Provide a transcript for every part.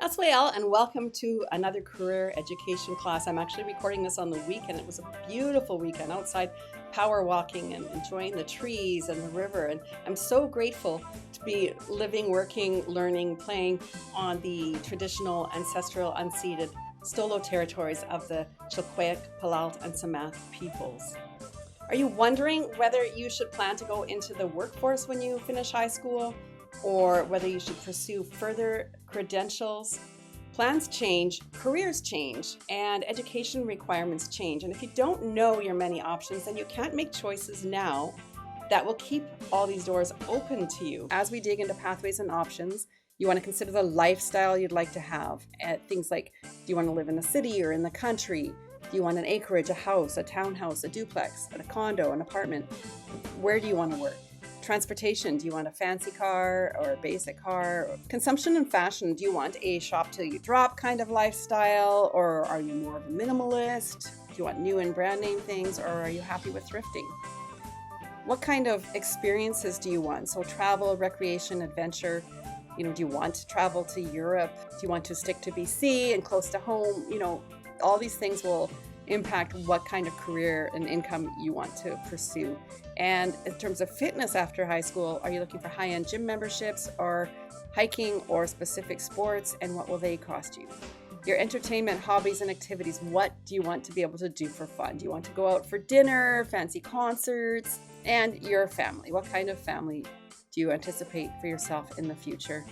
Aswael, and welcome to another career education class. I'm actually recording this on the weekend. It was a beautiful weekend outside, power walking and enjoying the trees and the river. And I'm so grateful to be living, working, learning, playing on the traditional, ancestral, unceded Stolo territories of the Chilkoot, Palalt, and Samath peoples. Are you wondering whether you should plan to go into the workforce when you finish high school, or whether you should pursue further credentials? Plans change, careers change, and education requirements change. And if you don't know your many options, then you can't make choices now that will keep all these doors open to you. As we dig into pathways and options, you want to consider the lifestyle you'd like to have. Things like, do you want to live in the city or in the country? Do you want an acreage, a house, a townhouse, a duplex, a condo, an apartment? Where do you want to work? Transportation, do you want a fancy car or a basic car? Consumption and fashion, do you want a shop till you drop kind of lifestyle, or are you more of a minimalist? Do you want new and brand name things, or are you happy with thrifting? What kind of experiences do you want? So travel, recreation, adventure. Do you want to travel to Europe? Do you want to stick to BC and close to home? All these things will impact what kind of career and income you want to pursue. And in terms of fitness after high school, are you looking for high-end gym memberships or hiking or specific sports, and what will they cost you? Your entertainment, hobbies, and activities, what do you want to be able to do for fun? Do you want to go out for dinner, fancy concerts? And your family, what kind of family do you anticipate for yourself in the future?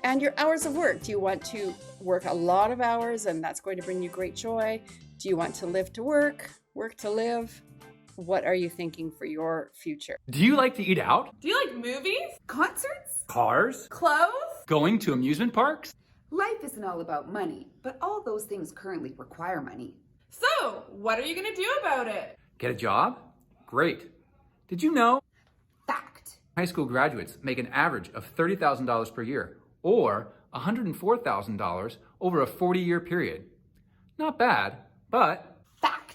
And your hours of work, do you want to work a lot of hours and that's going to bring you great joy? Do you want to live to work, work to live? What are you thinking for your future? Do you like to eat out? Do you like movies? Concerts? Cars? Clothes? Going to amusement parks? Life isn't all about money, but all those things currently require money. So, what are you going to do about it? Get a job? Great. Did you know Fact. high school graduates make an average of $30,000 per year, or $104,000 over a 40-year period? Not bad, but Fact.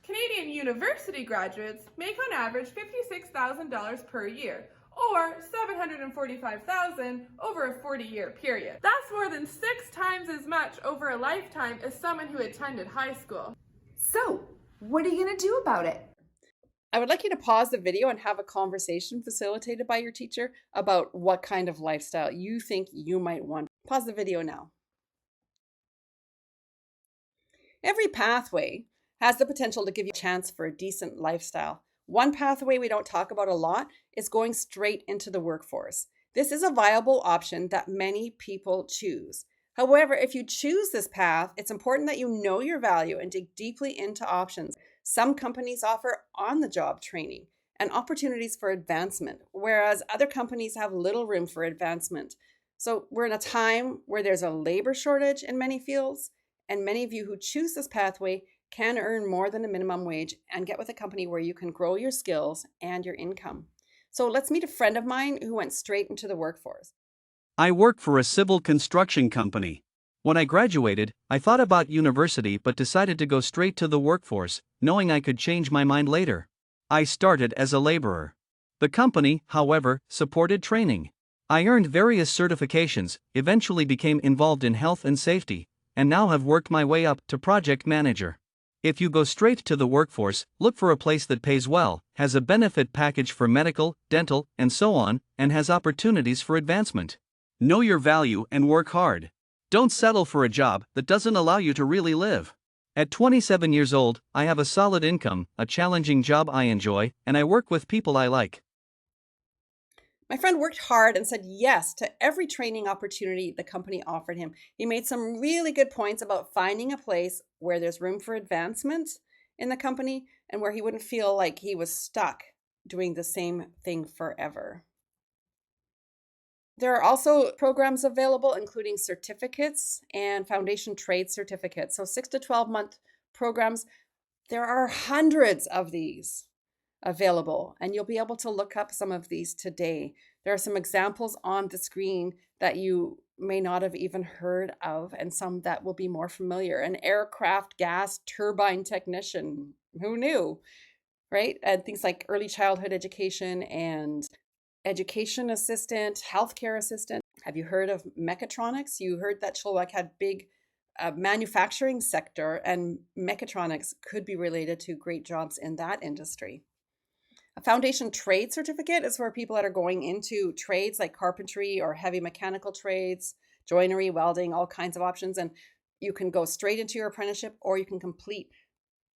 Canadian university graduates make on average $56,000 per year, or $745,000 over a 40-year period. That's more than 6 times as much over a lifetime as someone who attended high school. So, what are you going to do about it? I would like you to pause the video and have a conversation facilitated by your teacher about what kind of lifestyle you think you might want. Pause the video now. Every pathway has the potential to give you a chance for a decent lifestyle. One pathway we don't talk about a lot is going straight into the workforce. This is a viable option that many people choose. However, if you choose this path, it's important that you know your value and dig deeply into options. Some companies offer on-the-job training and opportunities for advancement, whereas other companies have little room for advancement. So we're in a time where there's a labor shortage in many fields, and many of you who choose this pathway can earn more than a minimum wage and get with a company where you can grow your skills and your income. So let's meet a friend of mine who went straight into the workforce. I work for a civil construction company. When I graduated, I thought about university but decided to go straight to the workforce, knowing I could change my mind later. I started as a laborer. The company, however, supported training. I earned various certifications, eventually became involved in health and safety, and now have worked my way up to project manager. If you go straight to the workforce, look for a place that pays well, has a benefit package for medical, dental, and so on, and has opportunities for advancement. Know your value and work hard. Don't settle for a job that doesn't allow you to really live. At 27 years old, I have a solid income, a challenging job I enjoy, and I work with people I like. My friend worked hard and said yes to every training opportunity the company offered him. He made some really good points about finding a place where there's room for advancement in the company and where he wouldn't feel like he was stuck doing the same thing forever. There are also programs available, including certificates and foundation trade certificates. So 6 to 12 month programs. There are hundreds of these available, and you'll be able to look up some of these today. There are some examples on the screen that you may not have even heard of, and some that will be more familiar. An aircraft gas turbine technician, who knew, right? And things like early childhood education and education assistant, healthcare assistant. Have you heard of mechatronics? You heard that Chilliwack had big manufacturing sector, and mechatronics could be related to great jobs in that industry. A foundation trade certificate is for people that are going into trades like carpentry or heavy mechanical trades, joinery, welding, all kinds of options. And you can go straight into your apprenticeship, or you can complete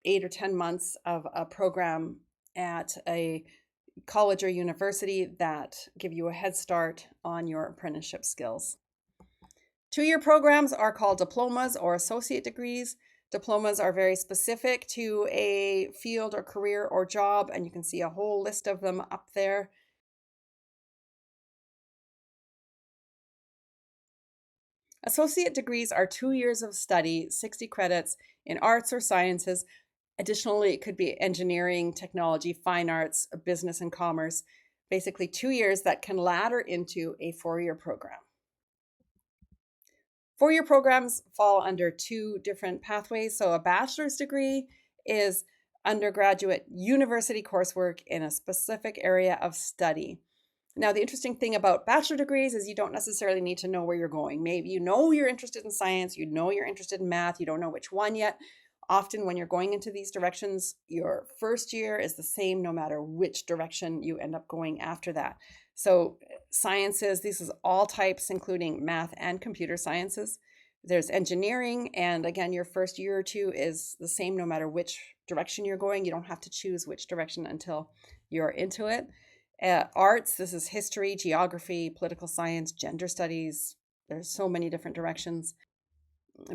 8 or 10 months of a program at a college or university that give you a head start on your apprenticeship skills. 2-year programs are called diplomas or associate degrees. Diplomas are very specific to a field or career or job, and you can see a whole list of them up there. Associate degrees are 2 years of study, 60 credits in arts or sciences. Additionally, it could be engineering, technology, fine arts, business, and commerce. Basically 2 years that can ladder into a 4-year program. 4-year programs fall under 2 different pathways. So a bachelor's degree is undergraduate university coursework in a specific area of study. Now, the interesting thing about bachelor degrees is you don't necessarily need to know where you're going. Maybe you know you're interested in science, you know you're interested in math, you don't know which one yet. Often when you're going into these directions, your first year is the same no matter which direction you end up going after that. So sciences, this is all types, including math and computer sciences. There's engineering, and again, your first year or 2 is the same no matter which direction you're going. You don't have to choose which direction until you're into it. Arts, this is history, geography, political science, gender studies. There's so many different directions.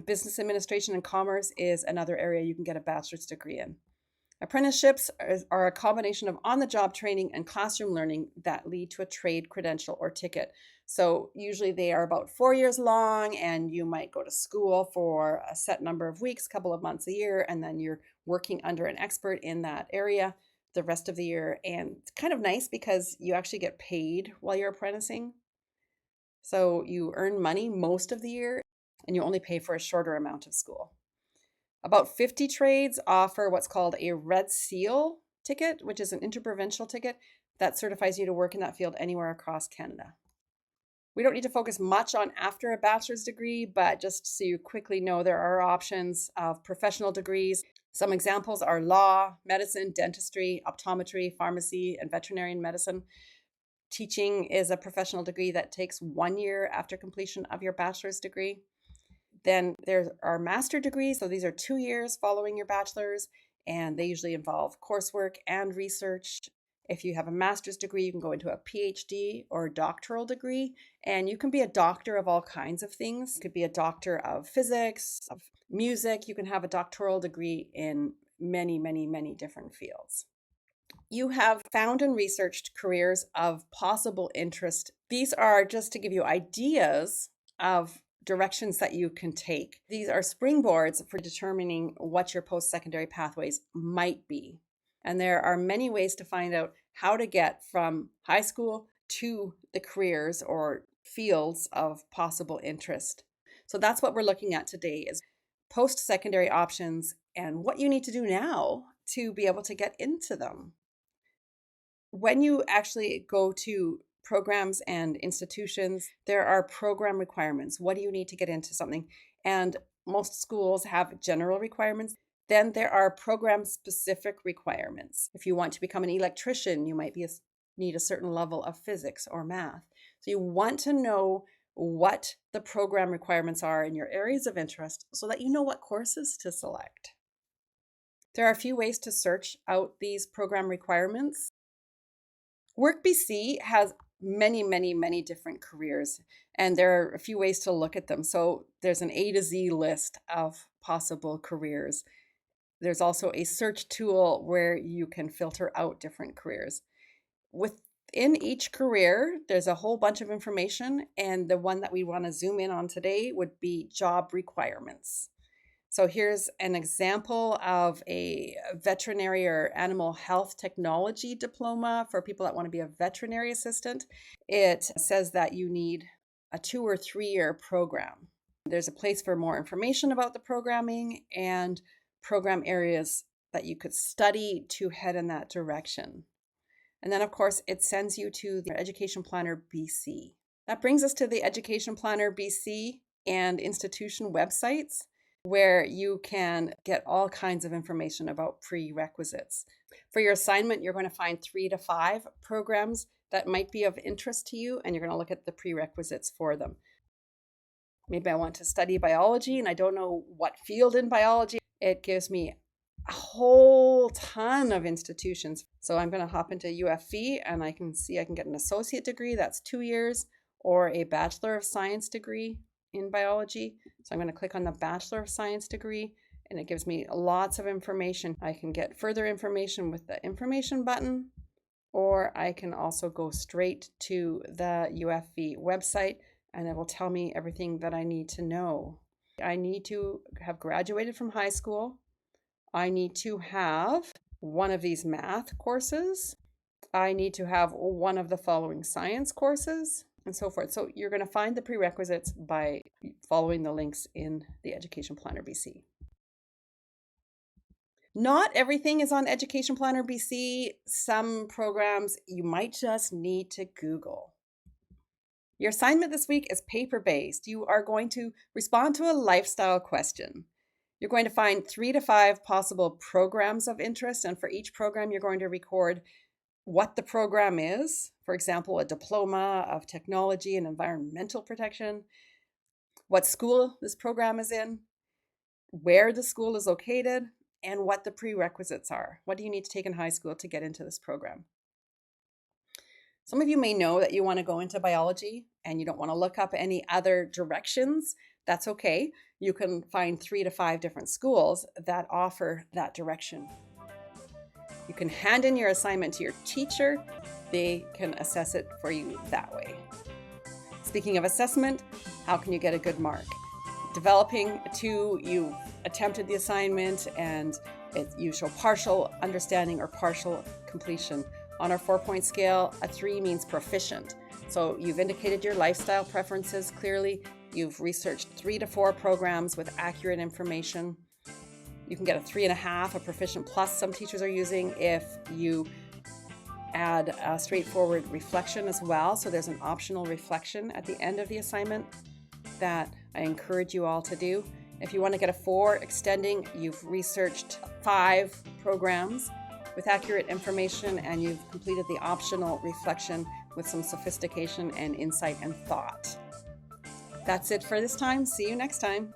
Business administration and commerce is another area you can get a bachelor's degree in. Apprenticeships are a combination of on-the-job training and classroom learning that lead to a trade credential or ticket. So usually they are about 4 years long, and you might go to school for a set number of weeks, couple of months a year, and then you're working under an expert in that area the rest of the year. And it's kind of nice because you actually get paid while you're apprenticing. So you earn money most of the year, and you only pay for a shorter amount of school. About 50 trades offer what's called a Red Seal ticket, which is an interprovincial ticket that certifies you to work in that field anywhere across Canada. We don't need to focus much on after a bachelor's degree, but just so you quickly know, there are options of professional degrees. Some examples are law, medicine, dentistry, optometry, pharmacy, and veterinarian medicine. Teaching is a professional degree that takes 1 year after completion of your bachelor's degree. Then there are master degrees. So these are 2 years following your bachelor's, and they usually involve coursework and research. If you have a master's degree, you can go into a PhD or doctoral degree, and you can be a doctor of all kinds of things. You could be a doctor of physics, of music. You can have a doctoral degree in many, many, many different fields. You have found and researched careers of possible interest. These are just to give you ideas of directions that you can take. These are springboards for determining what your post-secondary pathways might be. And there are many ways to find out how to get from high school to the careers or fields of possible interest. So that's what we're looking at today, is post-secondary options and what you need to do now to be able to get into them. When you actually go to programs and institutions, there are program requirements. What do you need to get into something? And most schools have general requirements. Then there are program specific requirements. If you want to become an electrician, you might need a certain level of physics or math. So you want to know what the program requirements are in your areas of interest so that you know what courses to select. There are a few ways to search out these program requirements. WorkBC has many, many, many different careers, and there are a few ways to look at them. So there's an A to Z list of possible careers. There's also a search tool where you can filter out different careers. Within each career, there's a whole bunch of information, and the one that we want to zoom in on today would be job requirements. So here's an example of a veterinary or animal health technology diploma for people that want to be a veterinary assistant. It says that you need a 2 or 3 year program. There's a place for more information about the programming and program areas that you could study to head in that direction. And then, of course, it sends you to the Education Planner BC. That brings us to the Education Planner BC and institution websites, where you can get all kinds of information about prerequisites. For your assignment, you're going to find 3 to 5 programs that might be of interest to you, and you're going to look at the prerequisites for them. Maybe I want to study biology and I don't know what field in biology. It gives me a whole ton of institutions. So I'm going to hop into UFV and I can see I can get an associate degree, that's 2 years, or a Bachelor of Science degree in biology. So I'm going to click on the Bachelor of Science degree and it gives me lots of information. I can get further information with the information button, or I can also go straight to the UFV website and it will tell me everything that I need to know. I need to have graduated from high school. I need to have one of these math courses. I need to have one of the following science courses, and so forth. So you're going to find the prerequisites by following the links in the Education Planner BC. Not everything is on Education Planner BC. Some programs you might just need to Google. Your assignment this week is paper-based. You are going to respond to a lifestyle question. You're going to find 3 to 5 possible programs of interest, and for each program, you're going to record what the program is. For example, a diploma of technology and environmental protection, what school this program is in, where the school is located, and what the prerequisites are. What do you need to take in high school to get into this program? Some of you may know that you want to go into biology and you don't want to look up any other directions. That's okay. You can find 3 to 5 different schools that offer that direction. You can hand in your assignment to your teacher. They can assess it for you that way. Speaking of assessment, how can you get a good mark? Developing to you've attempted the assignment and you show partial understanding or partial completion. On our 4-point scale, a 3 means proficient. So you've indicated your lifestyle preferences clearly. You've researched 3 to 4 programs with accurate information. You can get a 3.5, a proficient plus some teachers are using if you add a straightforward reflection as well. So there's an optional reflection at the end of the assignment that I encourage you all to do. If you want to get a 4 extending, you've researched 5 programs with accurate information and you've completed the optional reflection with some sophistication and insight and thought. That's it for this time. See you next time.